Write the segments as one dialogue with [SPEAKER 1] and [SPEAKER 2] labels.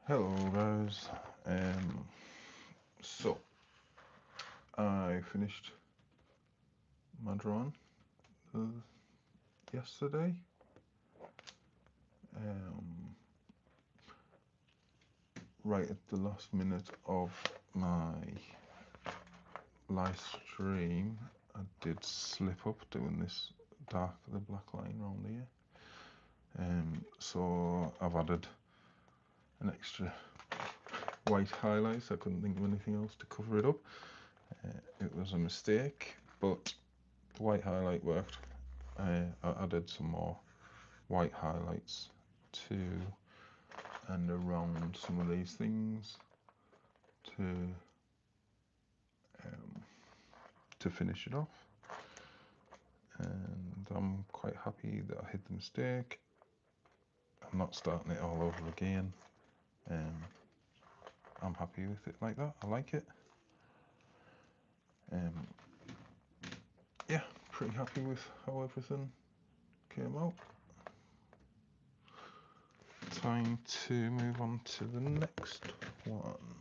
[SPEAKER 1] Hello guys. So I finished my drawing uh, yesterday. Um, right at the last minute of my live stream, I did slip up doing this dark the black line round here. So I've added an extra white highlights. I couldn't think of anything else to cover it up. It was a mistake, but the white highlight worked. I added some more white highlights to and around some of these things to um, to finish it off, and I'm quite happy that I hit the mistake. I'm not starting it all over again. um, I'm happy with it like that. I like it. um, yeah, pretty happy with how everything came out. Time to move on to the next one.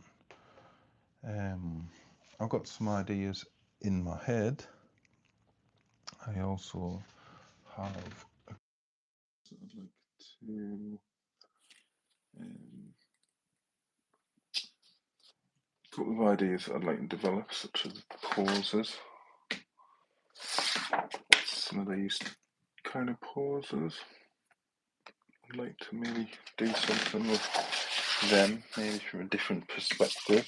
[SPEAKER 1] I've got some ideas in my head. I also have I'd like to a couple of ideas that I'd like to develop, such as pauses. Some of these kind of pauses. I'd like to maybe do something with them, maybe from a different perspective.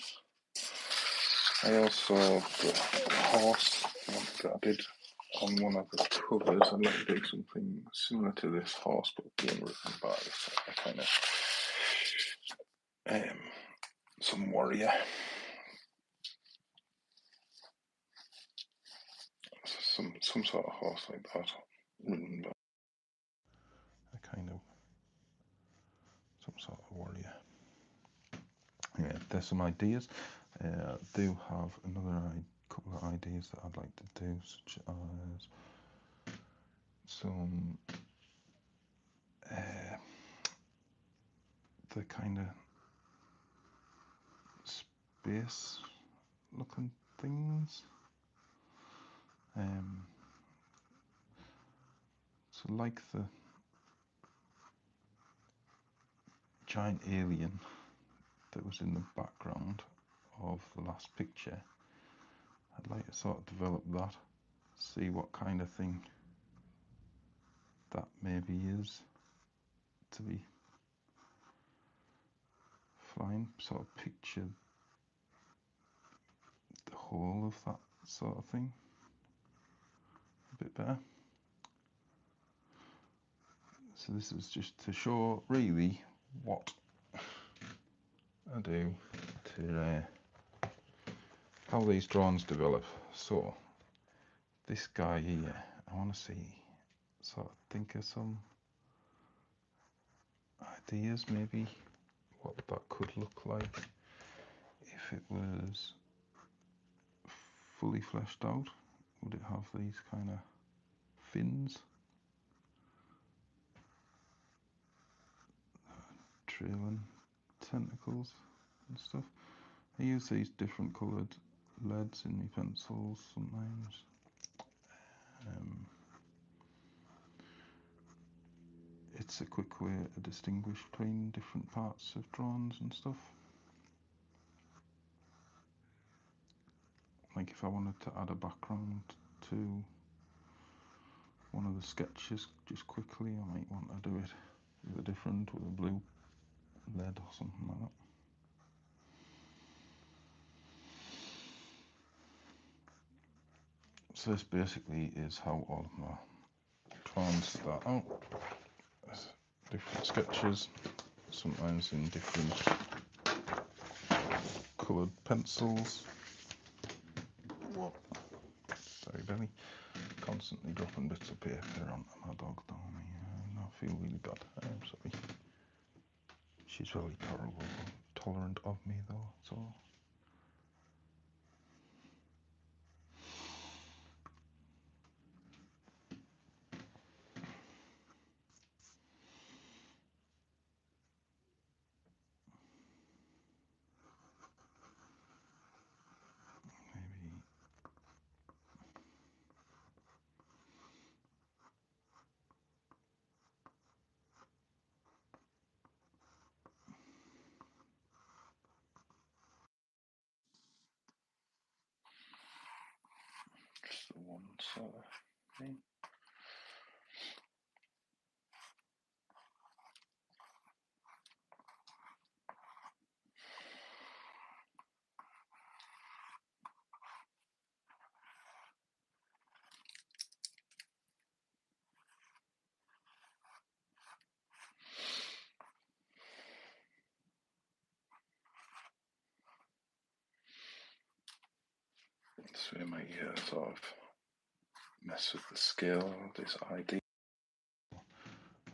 [SPEAKER 1] I also, the horse that I did on one of the covers, I'd like to do something similar to this horse, but being written by a kind of some warrior. Some sort of horse like that, written by a kind of some sort of warrior. Yeah, there's some ideas. I do have another couple of ideas that I'd like to do, such as some the kind of space looking things. So like the giant alien that was in the background of the last picture, I'd like to sort of develop that, see what kind of thing that maybe is to be flying, sort of picture the whole of that sort of thing a bit better. So this is just to show really what I do to how these drawings develop. So this guy here, I want to see, sort of think of some ideas, maybe what that could look like if it was fully fleshed out. Would it have these kind of fins, trailing tentacles and stuff? I use these different coloured leads in my pencils sometimes. It's a quick way to distinguish between different parts of drawings and stuff. Like if I wanted to add a background to one of the sketches just quickly, I might want to do it with a blue lead or something like that. So this basically is how all of my drawings start out. There's different sketches, sometimes in different coloured pencils. Whoa. Sorry, Benny. Constantly dropping bits of paper onto my dog, don't I? I feel really bad. I'm sorry. She's very tolerant of me though, so. sort of thing. So we might sort of mess with the scale of this idea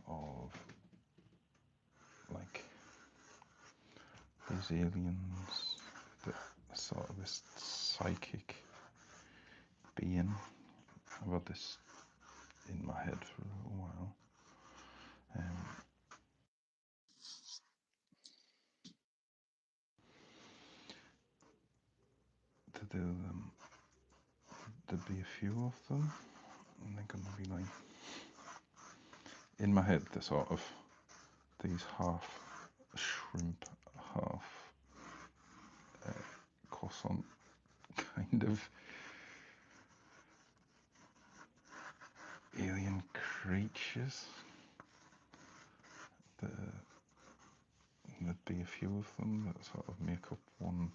[SPEAKER 1] of like these aliens that are sort of this psychic being. I've had this in my head for a little while. There'd be a few of them, and they're going to be like, in my head, they're sort of these half shrimp, half croissant kind of alien creatures. There'd be a few of them that sort of make up one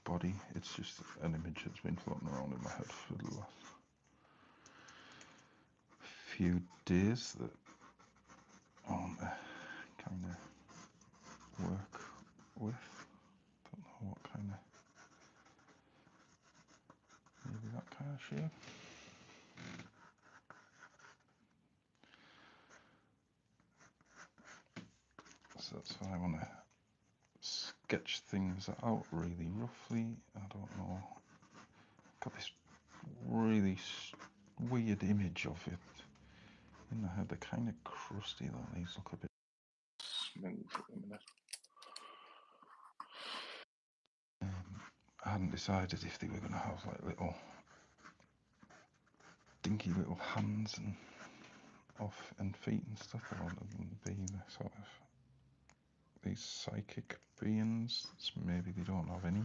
[SPEAKER 1] body. It's just an image that's been floating around in my head for the last few days that I want to kind of work with. Don't know what kind of, maybe that kind of shape. So that's why I want to sketch things out really roughly. I don't know. Got this really weird image of it in my head. They're kind of crusty though. These look a bit smooth at the minute. I hadn't decided if they were going to have like little dinky little hands and feet and stuff, or they be sort of these psychic beings. Maybe they don't have any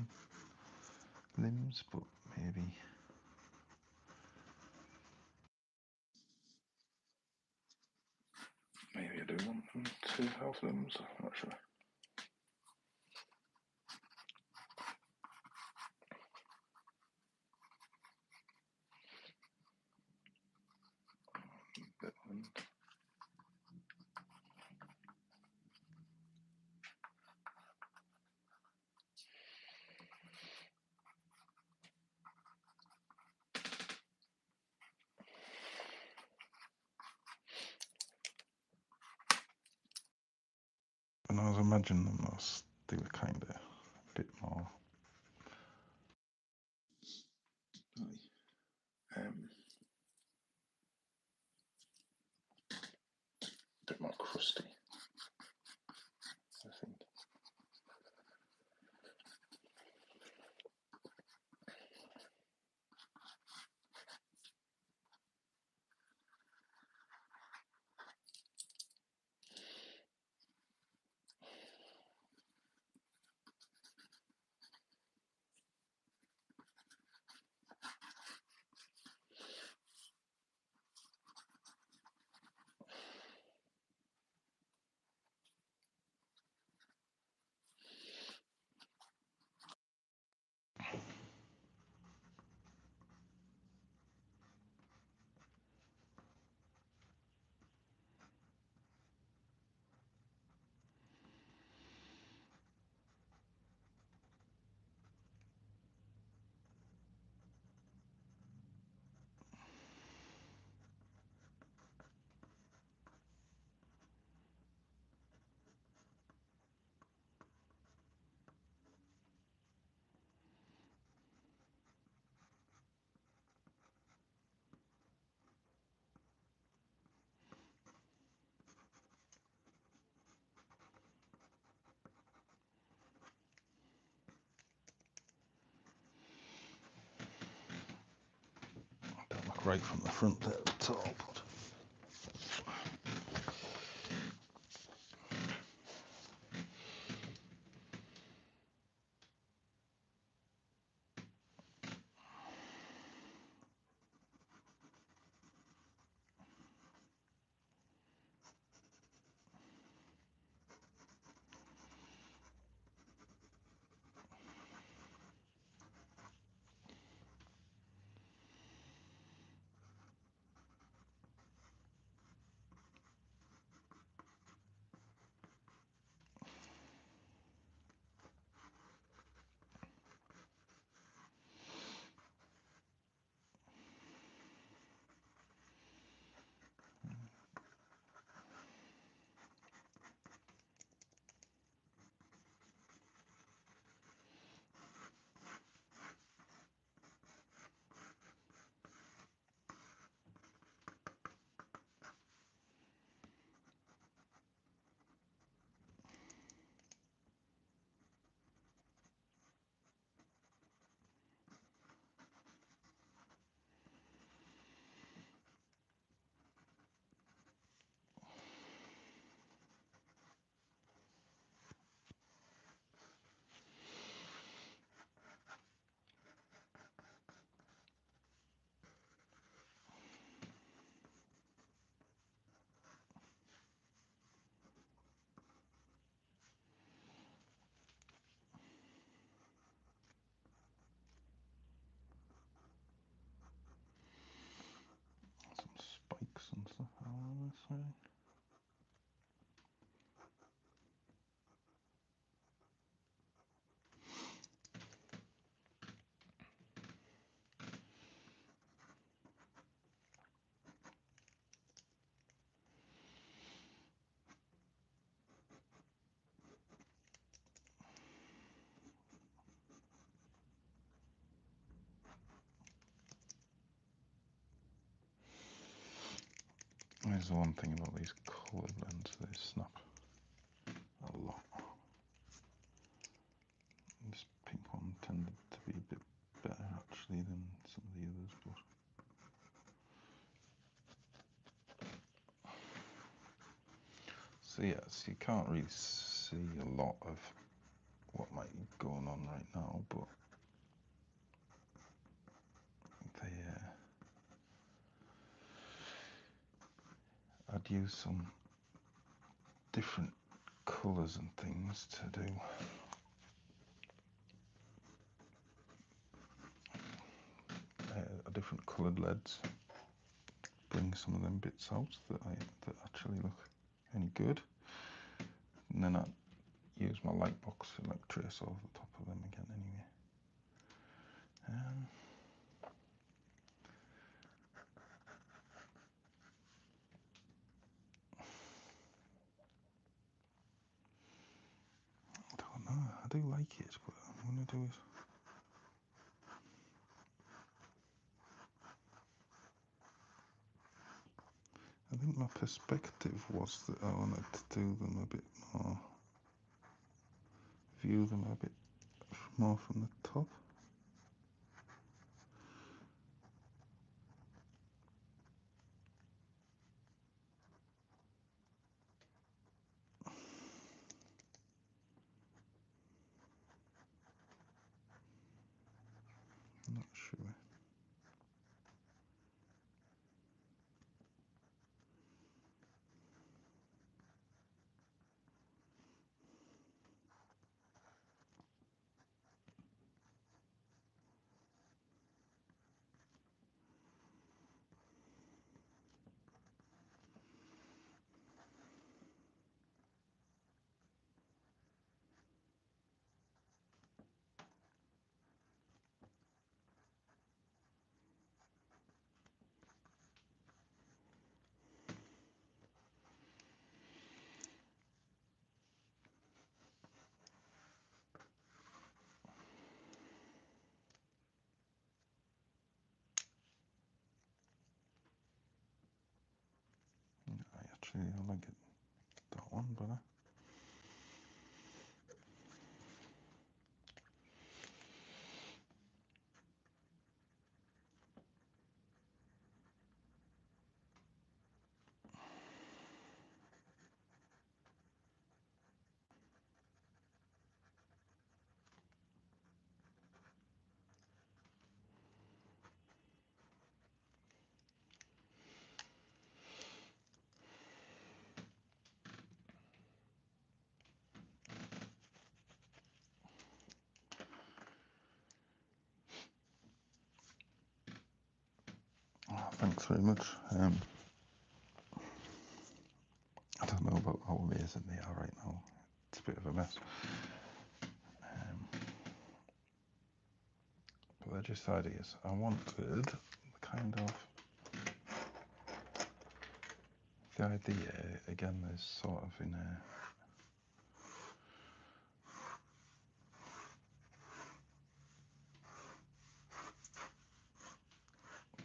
[SPEAKER 1] limbs, but maybe I do want them to have limbs. I'm not sure. And I was imagining them as they were kind of a bit more crusty, I think. Don't look right from the front there at all, but this way. There's the one thing about these coloured lenses, they snap a lot. This pink one tended to be a bit better actually than some of the others, but so yeah, so you can't really see a lot of what might be going on right now, but they I'd use some different colours and things to do different coloured LEDs, bring some of them bits out that actually look any good, and then I'd use my light box to like trace over the top of them again anyway. I don't know, I do like it, but I'm going to do it. I think my perspective was that I wanted to do them a bit more, view them a bit more from the top. I'm not sure. I like it, that one better. Thanks very much. I don't know about how amazing they are right now. It's a bit of a mess. But the just ideas. I wanted kind of the idea again. There's sort of in a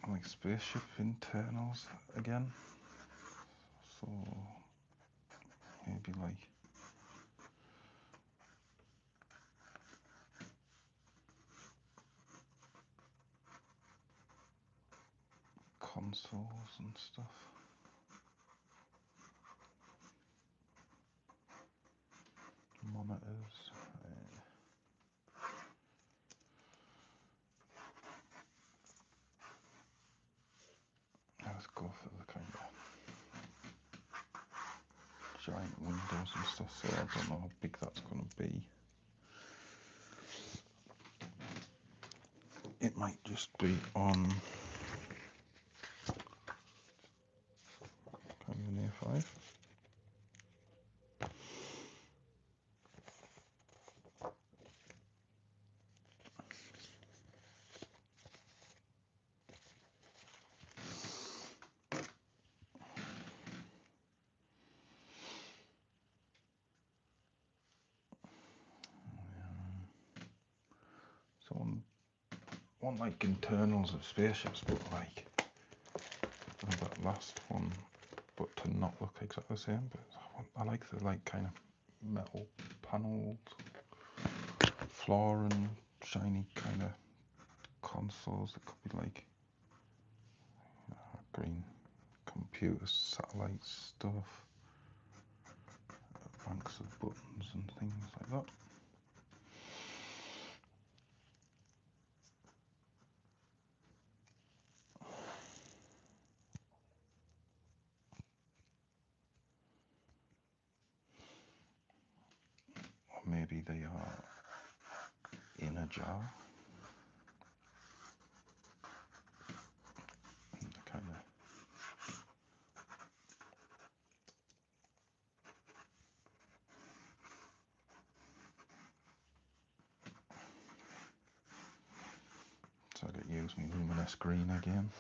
[SPEAKER 1] like spaceship internals again. So maybe like consoles and stuff. Monitors. Let's go for the kind of giant windows and stuff, so I don't know how big that's going to be. It might just be on kind of an 5. Someone want like internals of spaceships, but like that last one, but to not look exactly the same. But I like the like kind of metal panelled floor and shiny kind of consoles that could be like green computer satellite stuff, banks of buttons and things like that. Or maybe they are in a jar. Kind of so I could use my luminous green again.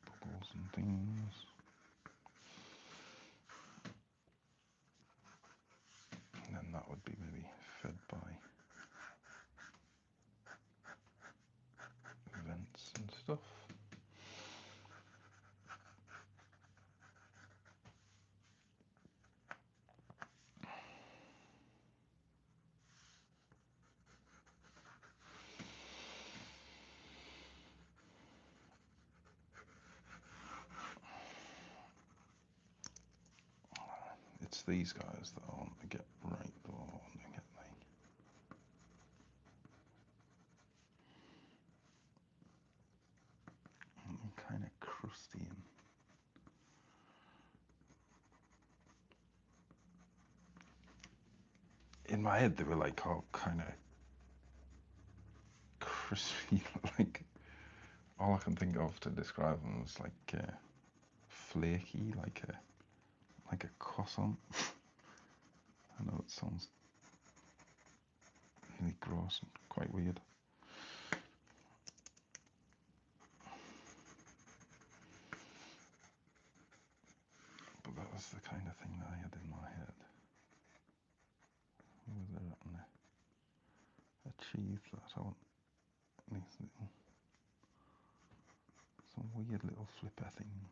[SPEAKER 1] Bubbles and things. And then that would be maybe fed by vents and stuff. It's these guys that I want to get right, though. I want to get like kind of crusty and in my head they were like all kind of crispy, like all I can think of to describe them is like flaky, like a croissant. I know it sounds really gross and quite weird. But that was the kind of thing that I had in my head. Whether I can achieve that, I want these little, some weird little flipper things.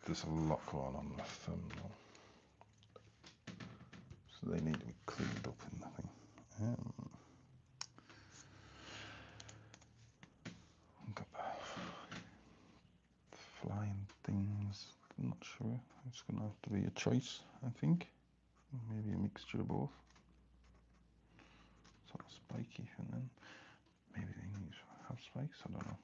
[SPEAKER 1] There's a lot going on with them.
[SPEAKER 2] they need to be cleaned up in the thing. Got flying things. I'm not sure. It's gonna have to be a choice, I think. Maybe a mixture of both. Sort of spiky, and then maybe they need to have spikes. I don't know.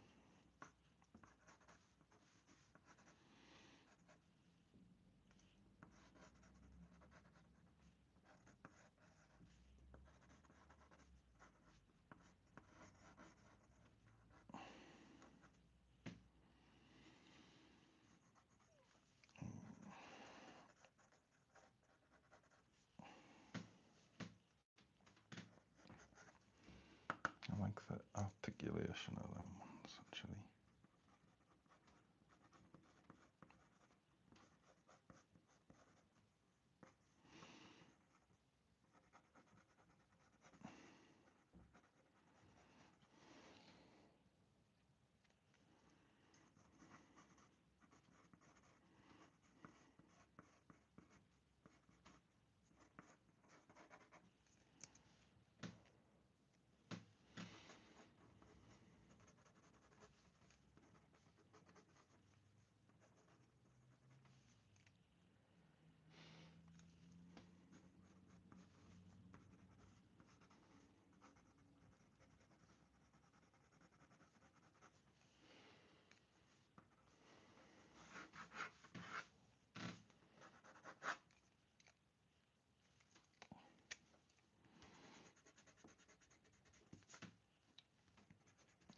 [SPEAKER 2] I like the articulation of them ones, actually.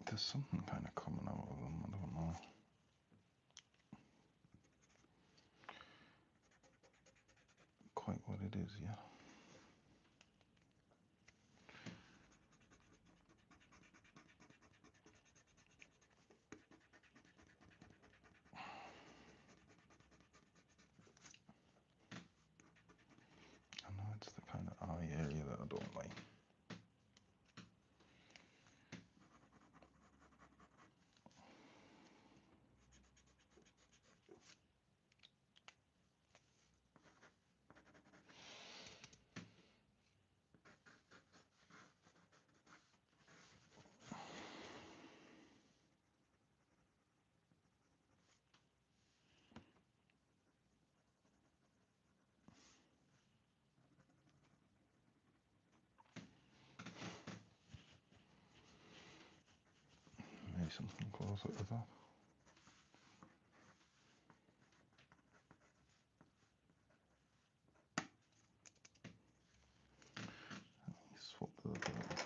[SPEAKER 2] There's something kind of coming out of them, I don't know quite what it is yet. I know it's the kind of eye area that I don't like. Maybe something closer to that. Swap the other.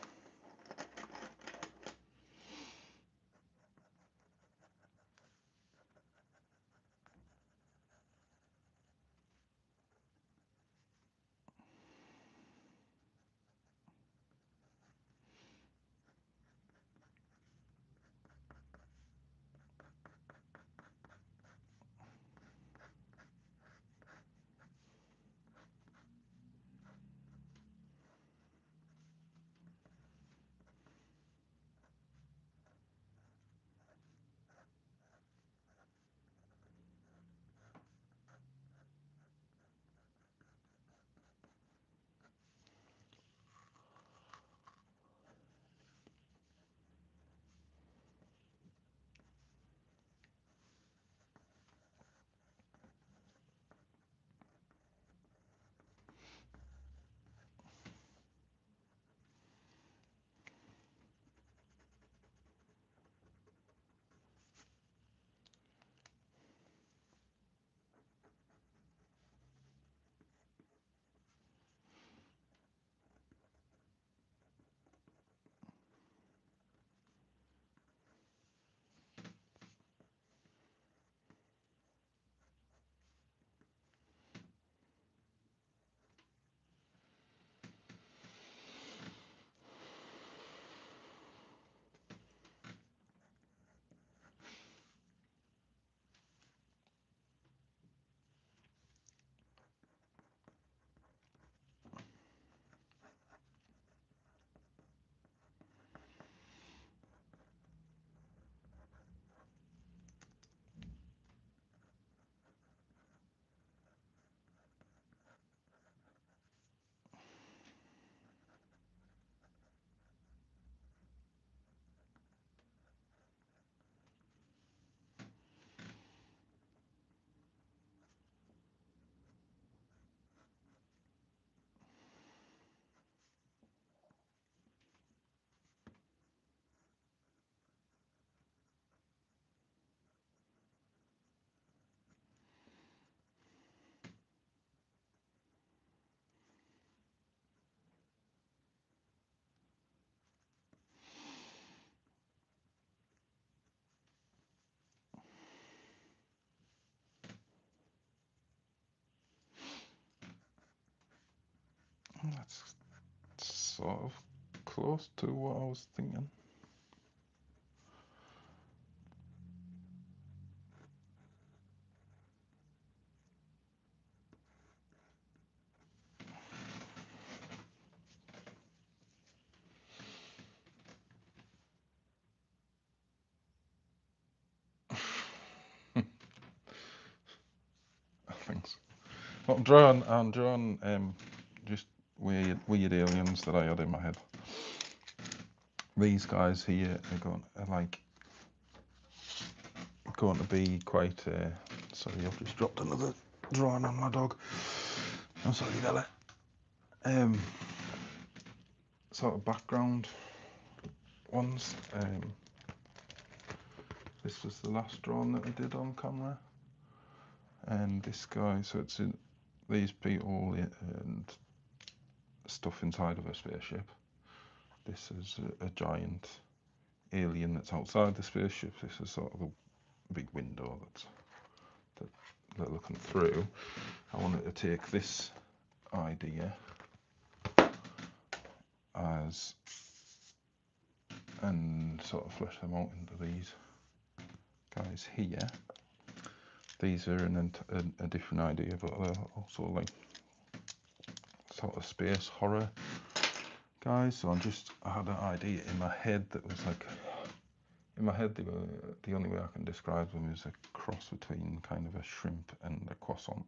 [SPEAKER 2] That's sort of close to what I was thinking. Thanks. Well, I'm drawing just weird aliens that I had in my head. These guys here are going to be quite. Sorry, I've just dropped another drawing on my dog. I'm sorry, Bella. Sort of background ones. This was the last drawing that I did on camera, and this guy. So it's in these people and stuff inside of a spaceship. This is a giant alien that's outside the spaceship. This is sort of a big window that they're looking through. I wanted to take this idea as and sort of flesh them out into these guys here. These are a different idea, but they're also like sort of space horror guys. So I had an idea in my head that was like, in my head, the only way I can describe them is a cross between kind of a shrimp and a croissant,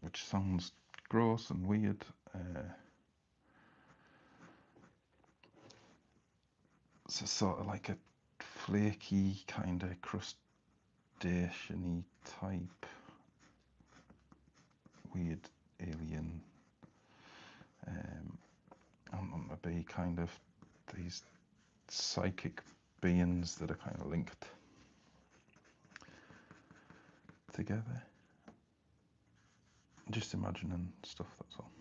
[SPEAKER 2] which sounds gross and weird. So sort of like a flaky kind of crustacean-y type weird alien. I'm going to be kind of these psychic beings that are kind of linked together. Just imagining stuff, that's all.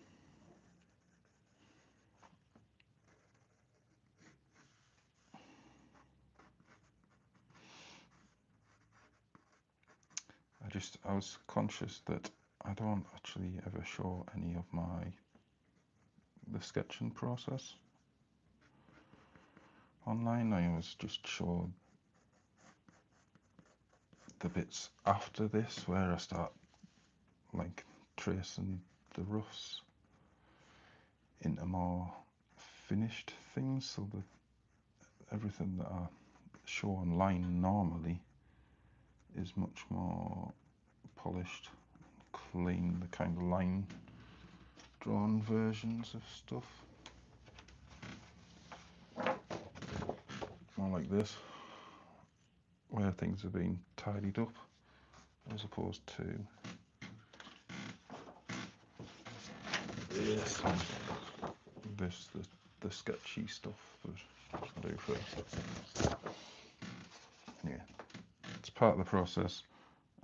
[SPEAKER 2] I was conscious that I don't actually ever show any of the sketching process online. I always just show the bits after this where I start like tracing the roughs into more finished things, so that everything that I show online normally is much more polished, clean, the kind of line drawn versions of stuff. More like this, where things have been tidied up, as opposed to this, the sketchy stuff that I do first. Yeah, it's part of the process.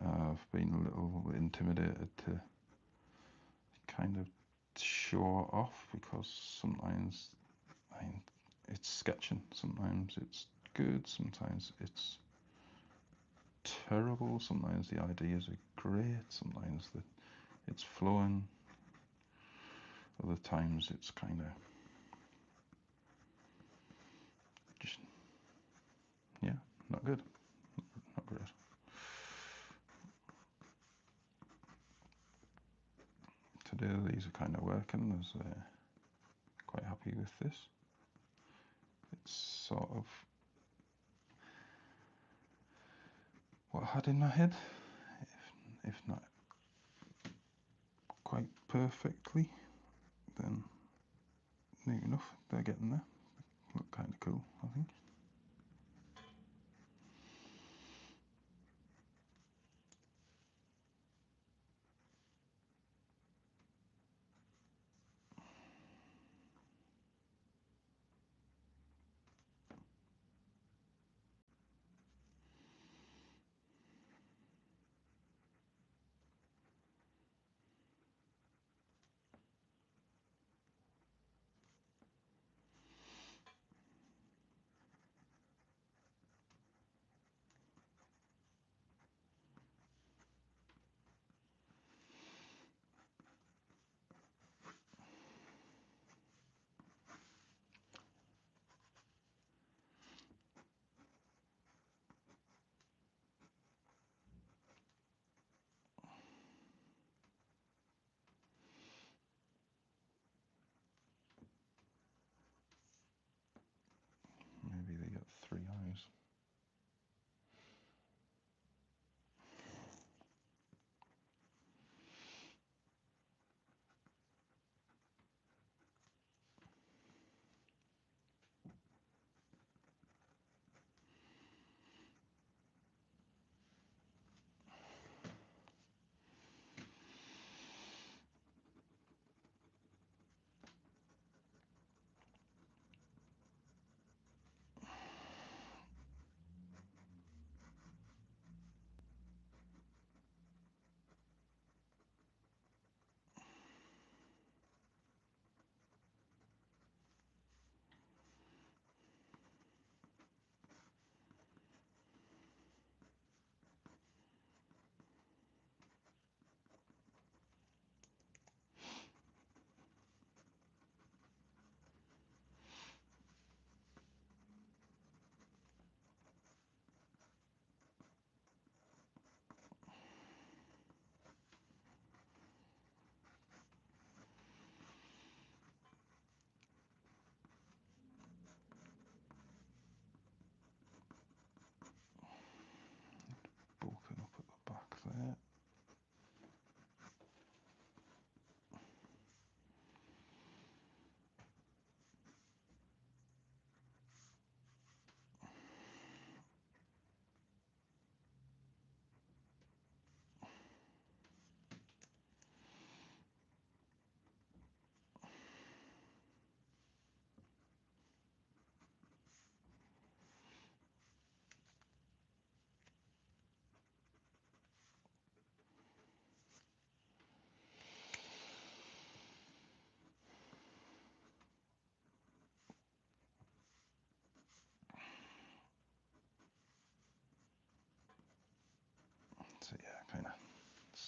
[SPEAKER 2] I've been a little intimidated to kind of show off, because sometimes it's sketching, sometimes it's good, sometimes it's terrible, sometimes the ideas are great, sometimes it's flowing, other times it's kind of just, yeah, not good, not great. Today these are kind of working. Quite happy with this. It's sort of what I had in my head, if not quite perfectly, then near enough, they're getting there. Look kind of cool, I think.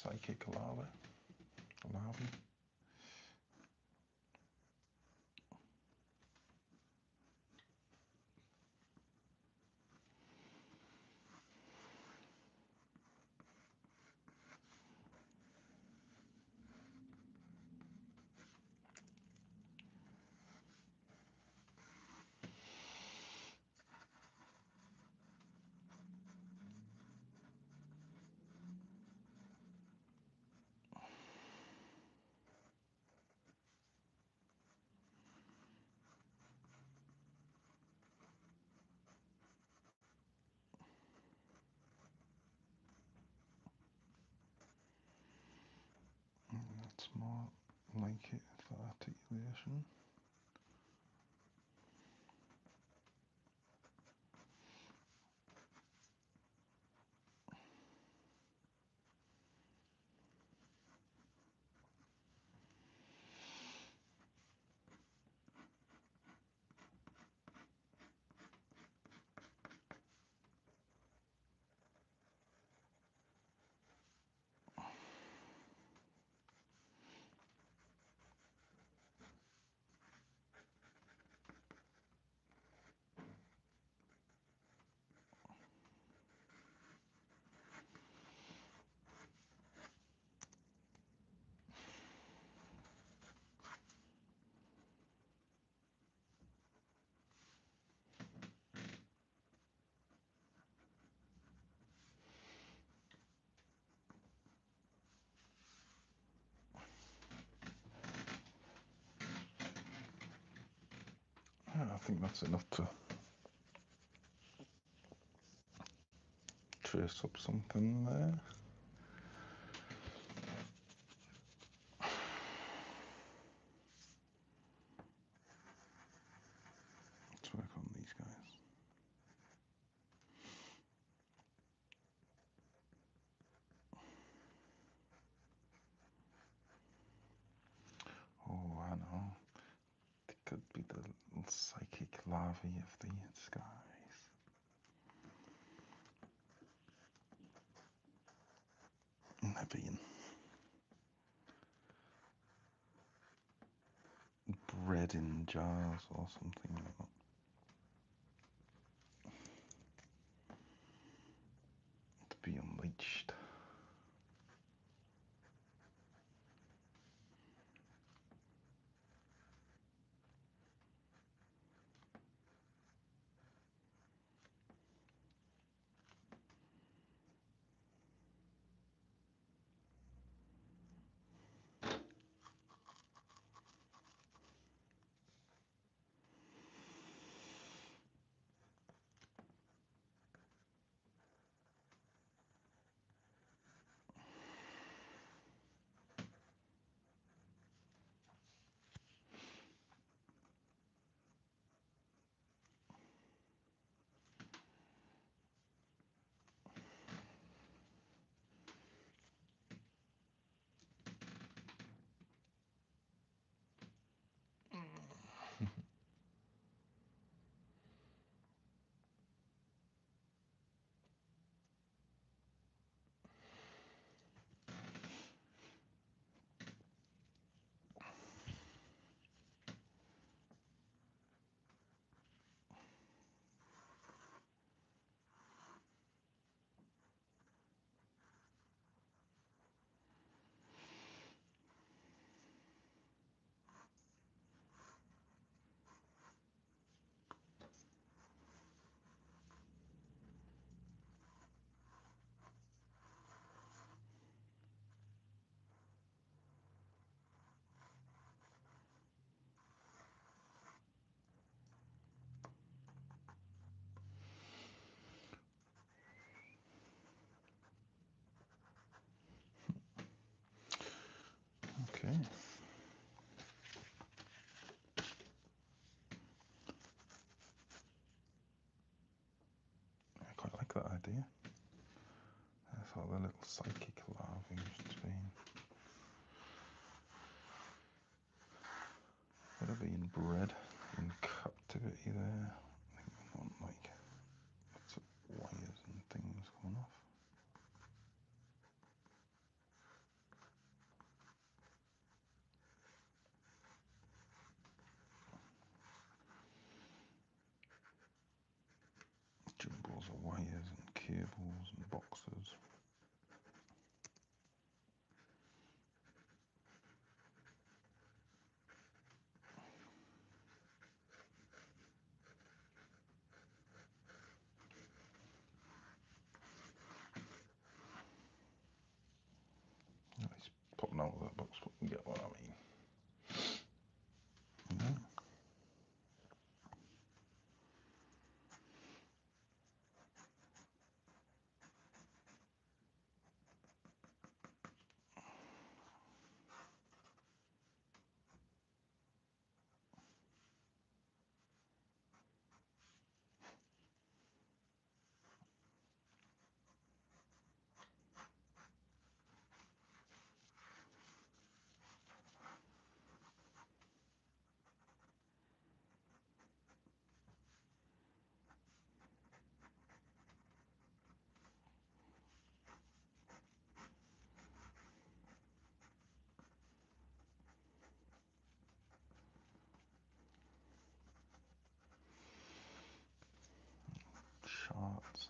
[SPEAKER 2] psychic larvae. That's more like it for articulation. I think that's enough to trace up something there. Let's work on these guys. Oh, I know. It could be the little psychic larvae of the skies. And they're being bred in jars or something like that. To be unleashed. Okay. I quite like that idea. I thought the little psychic larvae must have been bred in captivity there. I think we want like lots of wires and things coming off. but you get what I mean. Yeah. Charts,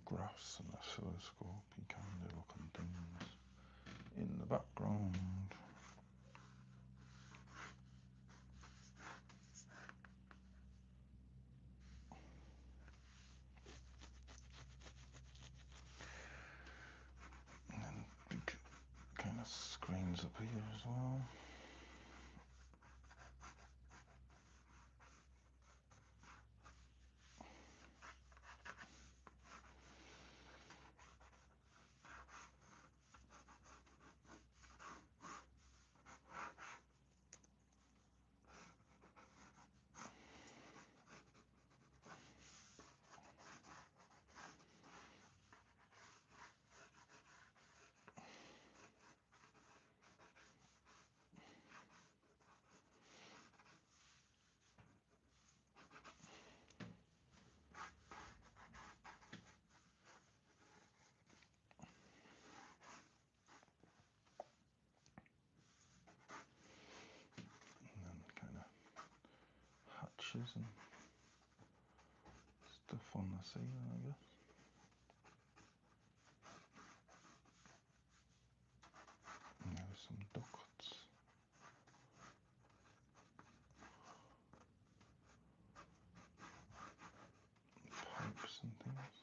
[SPEAKER 2] graphs, and oscilloscope kind of looking things in the background. And then big kind of screens up here as well. And then kind of hatches and stuff on the ceiling, I guess. And there's some ducts. Pipes and things.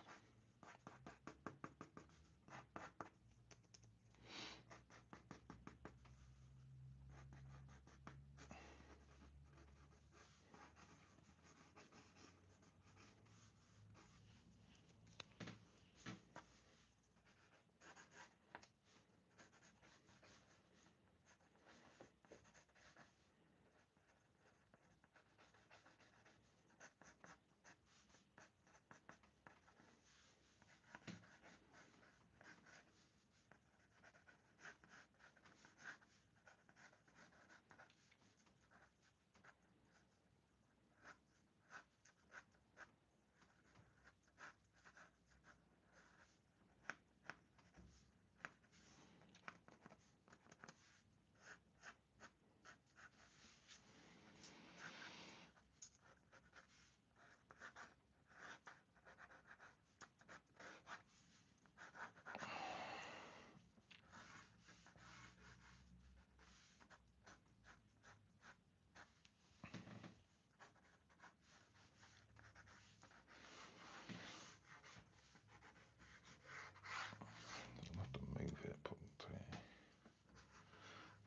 [SPEAKER 2] Doesn't have to move it, but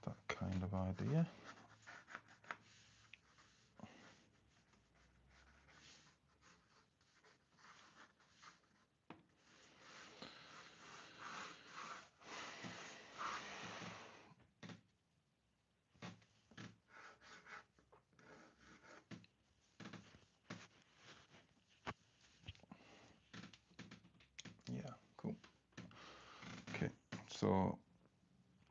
[SPEAKER 2] that kind of idea. Yeah, cool. Okay, so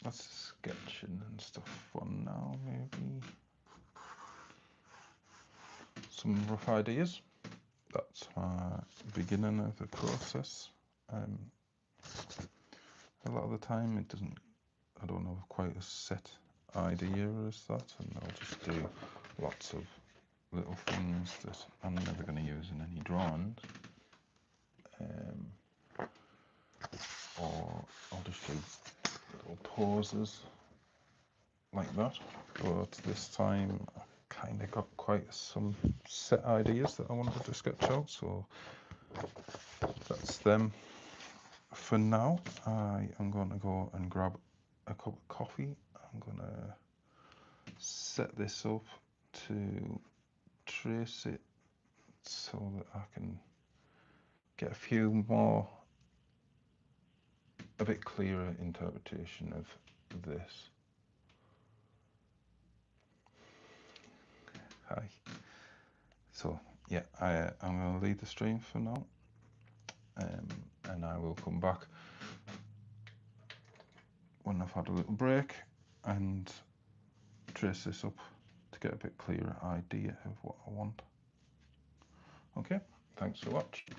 [SPEAKER 2] that's sketching and stuff for now. Maybe some rough ideas. That's my beginning of the process. A lot of the time it doesn't, I don't have quite a set idea as that, and I'll just do lots of little things that I'm never going to use in any drawings. Or I'll just do little pauses like that. But this time I kind of got quite some set ideas that I wanted to sketch out, so that's them for now, I am going to go and grab a cup of coffee. I'm going to set this up to trace it so that I can get a few more, a bit clearer interpretation of this. Hi. So yeah, I'm going to leave the stream for now, and I will come back when I've had a little break and trace this up to get a bit clearer idea of what I want. Okay, thanks for watching.